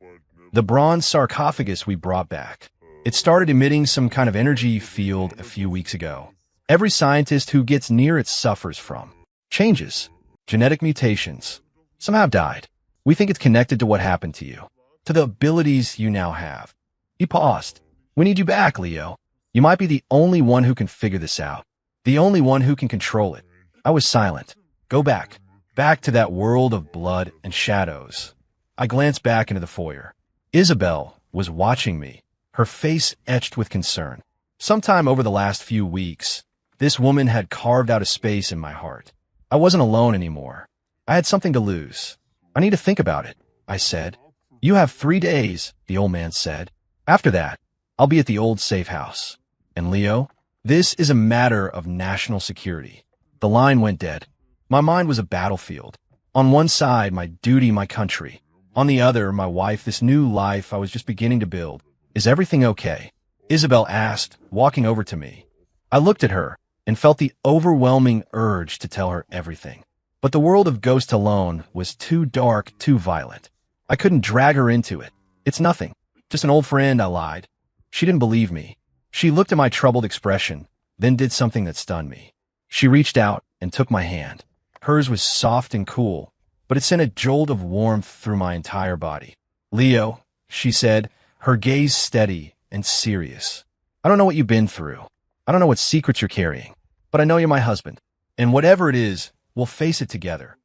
A: The bronze sarcophagus we brought back. It started emitting some kind of energy field a few weeks ago. Every scientist who gets near it suffers from changes, genetic mutations. Some have died. We think it's connected to what happened to you, to the abilities you now have. He paused. We need you back, Leo. You might be the only one who can figure this out. The only one who can control it. I was silent. Go back. Back to that world of blood and shadows. I glanced back into the foyer. Isabel was watching me, her face etched with concern. Sometime over the last few weeks, this woman had carved out a space in my heart. I wasn't alone anymore. I had something to lose. I need to think about it, I said. You have 3 days, the old man said. After that, I'll be at the old safe house. And Leo, this is a matter of national security. The line went dead. My mind was a battlefield. On one side, my duty, my country. On the other, my wife, this new life I was just beginning to build. Is everything okay? Isabel asked, walking over to me. I looked at her and felt the overwhelming urge to tell her everything. But the world of Ghost Talon was too dark, too violent. I couldn't drag her into it. It's nothing. Just an old friend, I lied. She didn't believe me. She looked at my troubled expression, then did something that stunned me. She reached out and took my hand. Hers was soft and cool, but it sent a jolt of warmth through my entire body. Leo, she said, her gaze steady and serious. I don't know what you've been through. I don't know what secrets you're carrying, but I know you're my husband. And whatever it is, we'll face it together.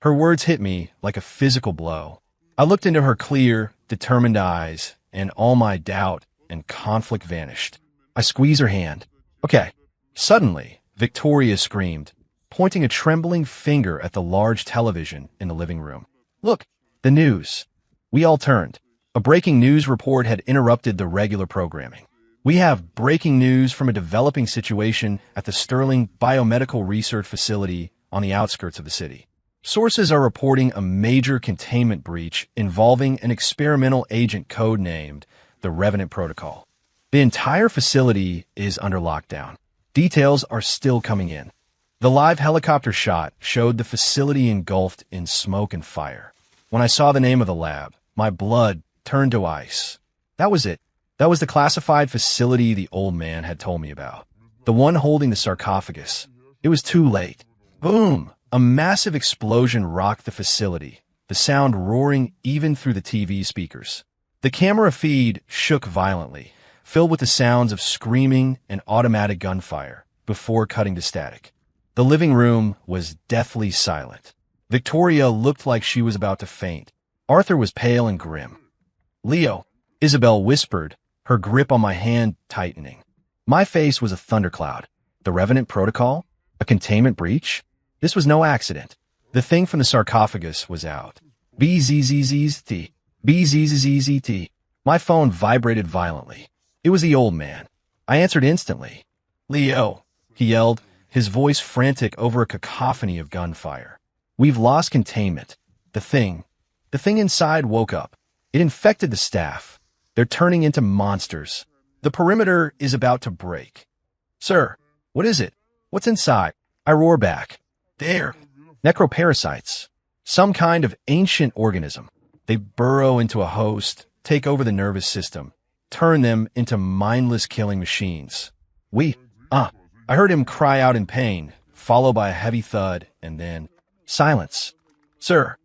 A: Her words hit me like a physical blow. I looked into her clear, determined eyes, and all my doubt and conflict vanished. I squeezed her hand. Okay. Suddenly, Victoria screamed, pointing a trembling finger at the large television in the living room. Look, the news. We all turned. A breaking news report had interrupted the regular programming. We have breaking news from a developing situation at the Sterling Biomedical Research Facility on the outskirts of the city. Sources are reporting a major containment breach involving an experimental agent codenamed the Revenant Protocol. The entire facility is under lockdown. Details are still coming in. The live helicopter shot showed the facility engulfed in smoke and fire. When I saw the name of the lab, my blood turned to ice. That was it. That was the classified facility the old man had told me about. The one holding the sarcophagus. It was too late. Boom! A massive explosion rocked the facility, the sound roaring even through the TV speakers. The camera feed shook violently, filled with the sounds of screaming and automatic gunfire, before cutting to static. The living room was deathly silent. Victoria looked like she was about to faint. Arthur was pale and grim. "Leo," Isabel whispered, her grip on my hand tightening. My face was a thundercloud. The Revenant Protocol? A containment breach? This was no accident. The thing from the sarcophagus was out. BZZZT. BZZZT. My phone vibrated violently. It was the old man. I answered instantly. "Leo," he yelled, his voice frantic over a cacophony of gunfire. "We've lost containment. The thing inside woke up. It infected the staff. They're turning into monsters. The perimeter is about to break." "Sir, what is it? What's inside?" I roar back. "They're necroparasites. Some kind of ancient organism. They burrow into a host, take over the nervous system, turn them into mindless killing machines. I heard him cry out in pain, followed by a heavy thud, and then silence. Sir,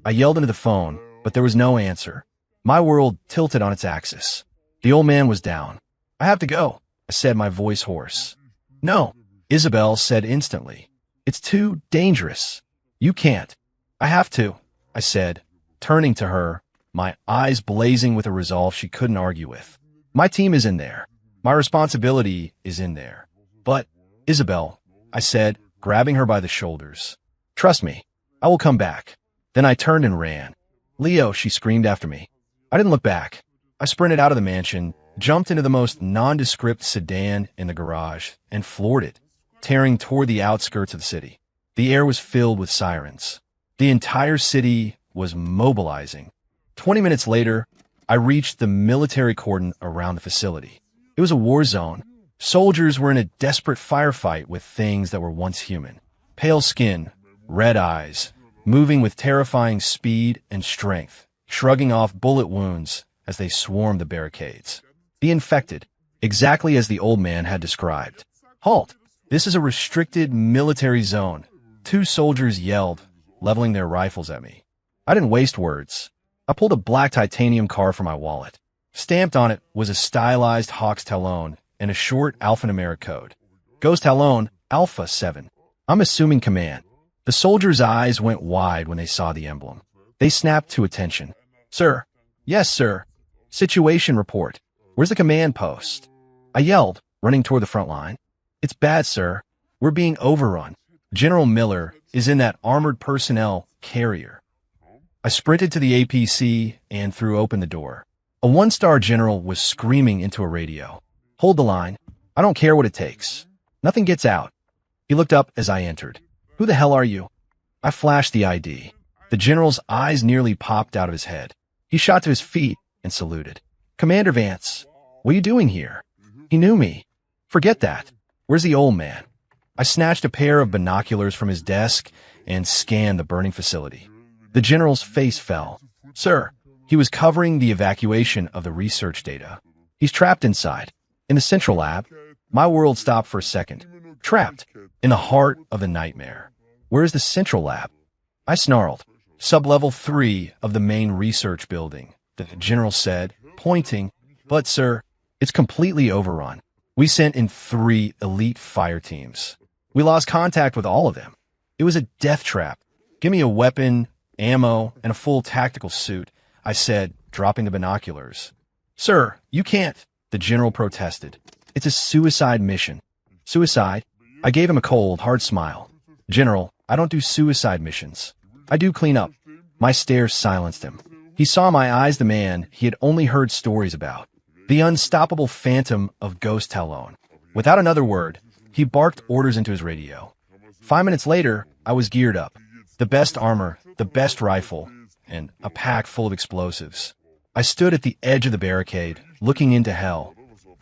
A: I yelled into the phone, but there was no answer. My world tilted on its axis. The old man was down. "I have to go," I said, my voice hoarse. "No," Isabel said instantly. "It's too dangerous. You can't." "I have to," I said, turning to her, my eyes blazing with a resolve she couldn't argue with. "My team is in there. My responsibility is in there." "But, Isabel," I said, grabbing her by the shoulders. "Trust me, I will come back." Then I turned and ran. "Leo," she screamed after me. I didn't look back. I sprinted out of the mansion, jumped into the most nondescript sedan in the garage, and floored it, tearing toward the outskirts of the city. The air was filled with sirens. The entire city was mobilizing. 20 minutes later, I reached the military cordon around the facility. It was a war zone. Soldiers were in a desperate firefight with things that were once human. Pale skin, red eyes, moving with terrifying speed and strength, shrugging off bullet wounds as they swarmed the barricades. The infected, exactly as the old man had described. "Halt! This is a restricted military zone," 2 soldiers yelled, leveling their rifles at me. I didn't waste words. I pulled a black titanium card from my wallet. Stamped on it was a stylized Hawk's Talon and a short alphanumeric code. Ghost Talon, Alpha 7. I'm assuming command. The soldiers' eyes went wide when they saw the emblem. They snapped to attention. "Sir." "Yes, sir." "Situation report. Where's the command post?" I yelled, running toward the front line. "It's bad, sir. We're being overrun. General Miller is in that armored personnel carrier." I sprinted to the APC and threw open the door. A 1-star general was screaming into a radio. "Hold the line. I don't care what it takes. Nothing gets out." He looked up as I entered. "Who the hell are you?" I flashed the ID. The general's eyes nearly popped out of his head. He shot to his feet and saluted. "Commander Vance, what are you doing here?" He knew me. "Forget that. Where's the old man?" I snatched a pair of binoculars from his desk and scanned the burning facility. The general's face fell. "Sir," he was covering the evacuation of the research data. "He's trapped inside. In the central lab." My world stopped for a second. Trapped. In the heart of the nightmare. "Where is the central lab?" I snarled. "Sub-level 3 of the main research building," the general said, pointing. "But, sir, it's completely overrun. We sent in 3 elite fire teams. We lost contact with all of them. It was a death trap. Give me a weapon, ammo, and a full tactical suit," I said, dropping the binoculars. "Sir, you can't," the general protested. "It's a suicide mission." "Suicide?" I gave him a cold, hard smile. "General, I don't do suicide missions. I do clean up." My stare silenced him. He saw in my eyes the man he had only heard stories about. The unstoppable phantom of Ghost Talon. Without another word, he barked orders into his radio. 5 minutes later, I was geared up. The best armor, the best rifle, and a pack full of explosives. I stood at the edge of the barricade, looking into hell.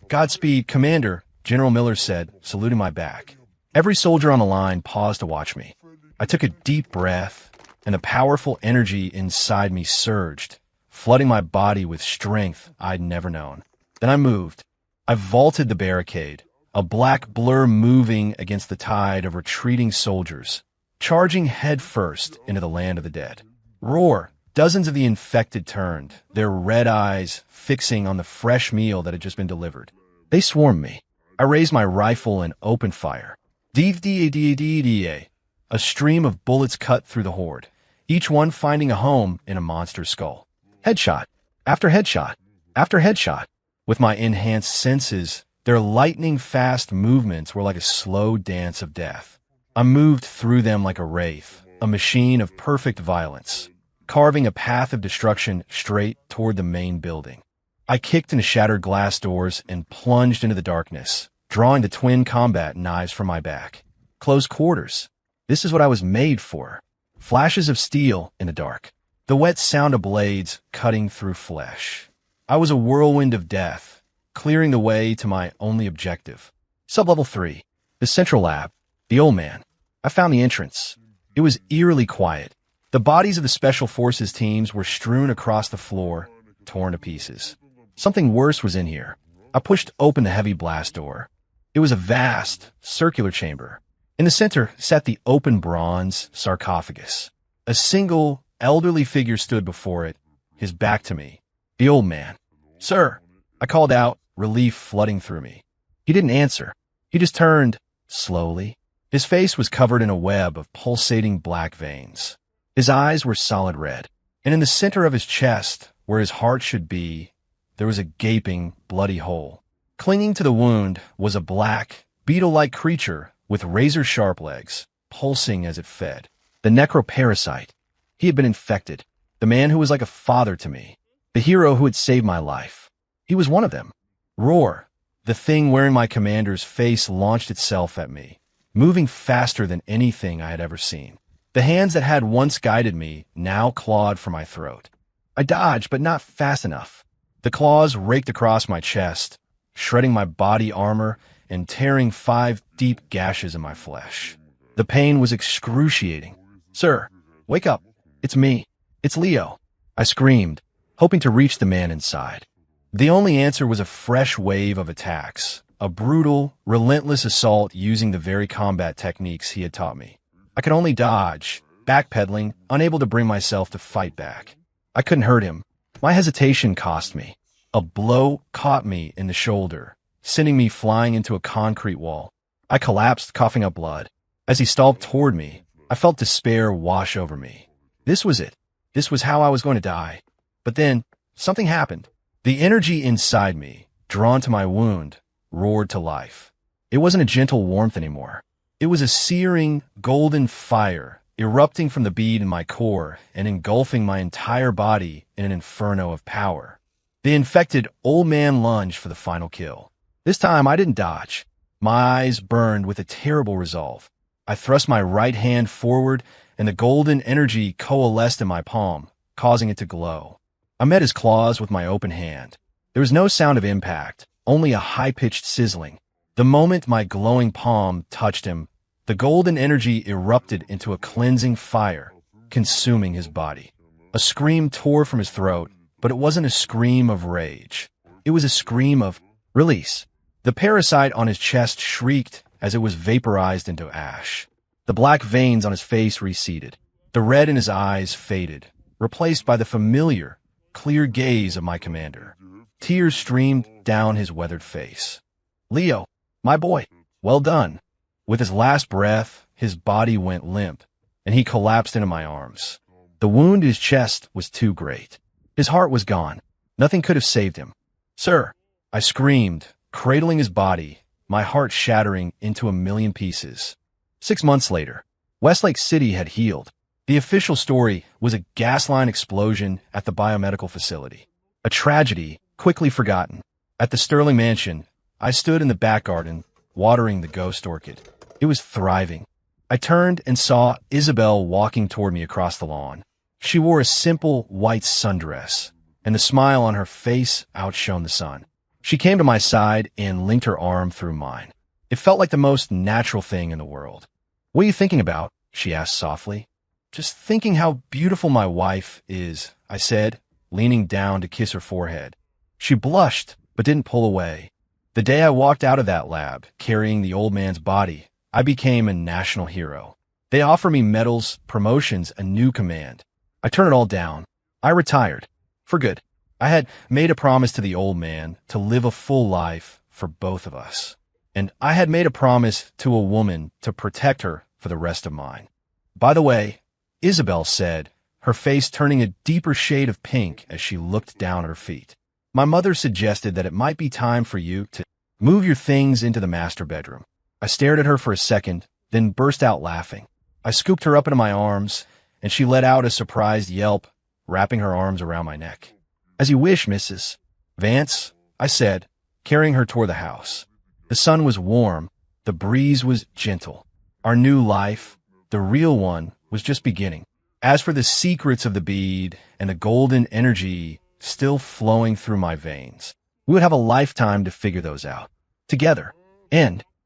A: "Godspeed, Commander," General Miller said, saluting my back. Every soldier on the line paused to watch me. I took a deep breath, and the powerful energy inside me surged, flooding my body with strength I'd never known. Then I moved. I vaulted the barricade, a black blur moving against the tide of retreating soldiers, charging headfirst into the land of the dead. Roar! Dozens of the infected turned, their red eyes fixing on the fresh meal that had just been delivered. They swarmed me. I raised my rifle and opened fire. D-D-A-D-D-D-A. A stream of bullets cut through the horde, each one finding a home in a monster's skull. Headshot, after headshot, after headshot. With my enhanced senses, their lightning-fast movements were like a slow dance of death. I moved through them like a wraith, a machine of perfect violence, carving a path of destruction straight toward the main building. I kicked into shattered glass doors and plunged into the darkness, drawing the twin combat knives from my back. Close quarters. This is what I was made for. Flashes of steel in the dark. The wet sound of blades cutting through flesh. I was a whirlwind of death, clearing the way to my only objective. Sublevel 3. The central lab. The old man. I found the entrance. It was eerily quiet. The bodies of the Special Forces teams were strewn across the floor, torn to pieces. Something worse was in here. I pushed open the heavy blast door. It was a vast, circular chamber. In the center sat the open bronze sarcophagus. A single, elderly figure stood before it, his back to me. The old man. "Sir," I called out, relief flooding through me. He didn't answer. He just turned, slowly. His face was covered in a web of pulsating black veins. His eyes were solid red, and in the center of his chest, where his heart should be, there was a gaping, bloody hole. Clinging to the wound was a black, beetle-like creature with razor-sharp legs, pulsing as it fed. The necroparasite. He had been infected. The man who was like a father to me. The hero who had saved my life. He was one of them. Roar! The thing wearing my commander's face launched itself at me, moving faster than anything I had ever seen. The hands that had once guided me now clawed for my throat. I dodged, but not fast enough. The claws raked across my chest, shredding my body armor and tearing 5 deep gashes in my flesh. The pain was excruciating. "Sir, wake up. It's me. It's Leo," I screamed, hoping to reach the man inside. The only answer was a fresh wave of attacks, a brutal, relentless assault using the very combat techniques he had taught me. I could only dodge, backpedaling, unable to bring myself to fight back. I couldn't hurt him. My hesitation cost me. A blow caught me in the shoulder, sending me flying into a concrete wall. I collapsed, coughing up blood. As he stalked toward me, I felt despair wash over me. This was it. This was how I was going to die. But then, something happened. The energy inside me, drawn to my wound, roared to life. It wasn't a gentle warmth anymore. It was a searing, golden fire, erupting from the bead in my core and engulfing my entire body in an inferno of power. The infected old man lunged for the final kill. This time I didn't dodge. My eyes burned with a terrible resolve. I thrust my right hand forward, and the golden energy coalesced in my palm, causing it to glow. I met his claws with my open hand. There was no sound of impact, only a high-pitched sizzling. The moment my glowing palm touched him, the golden energy erupted into a cleansing fire, consuming his body. A scream tore from his throat, but it wasn't a scream of rage. It was a scream of release. The parasite on his chest shrieked as it was vaporized into ash. The black veins on his face receded. The red in his eyes faded, replaced by the familiar, clear gaze of my commander. Tears streamed down his weathered face. "Leo, my boy, well done." With his last breath, his body went limp, and he collapsed into my arms. The wound in his chest was too great. His heart was gone. Nothing could have saved him. "Sir," I screamed, cradling his body, my heart shattering into a million pieces. 6 months later, Westlake City had healed. The official story was a gas line explosion at the biomedical facility. A tragedy quickly forgotten. At the Sterling mansion, I stood in the back garden, watering the ghost orchid. It was thriving. I turned and saw Isabel walking toward me across the lawn. She wore a simple white sundress, and the smile on her face outshone the sun. She came to my side and linked her arm through mine. It felt like the most natural thing in the world. "What are you thinking about?" she asked softly. "Just thinking how beautiful my wife is," I said, leaning down to kiss her forehead. She blushed, but didn't pull away. The day I walked out of that lab, carrying the old man's body, I became a national hero. They offered me medals, promotions, a new command. I turned it all down. I retired. For good. I had made a promise to the old man to live a full life for both of us. And I had made a promise to a woman to protect her for the rest of mine. "By the way," Isabel said, her face turning a deeper shade of pink as she looked down at her feet, "my mother suggested that it might be time for you to move your things into the master bedroom." I stared at her for a second, then burst out laughing. I scooped her up into my arms, and she let out a surprised yelp, wrapping her arms around my neck. "As you wish, Mrs. Vance," I said, carrying her toward the house. The sun was warm, the breeze was gentle. Our new life, the real one, was just beginning. As for the secrets of the bead and the golden energy still flowing through my veins, we would have a lifetime to figure those out. Together. And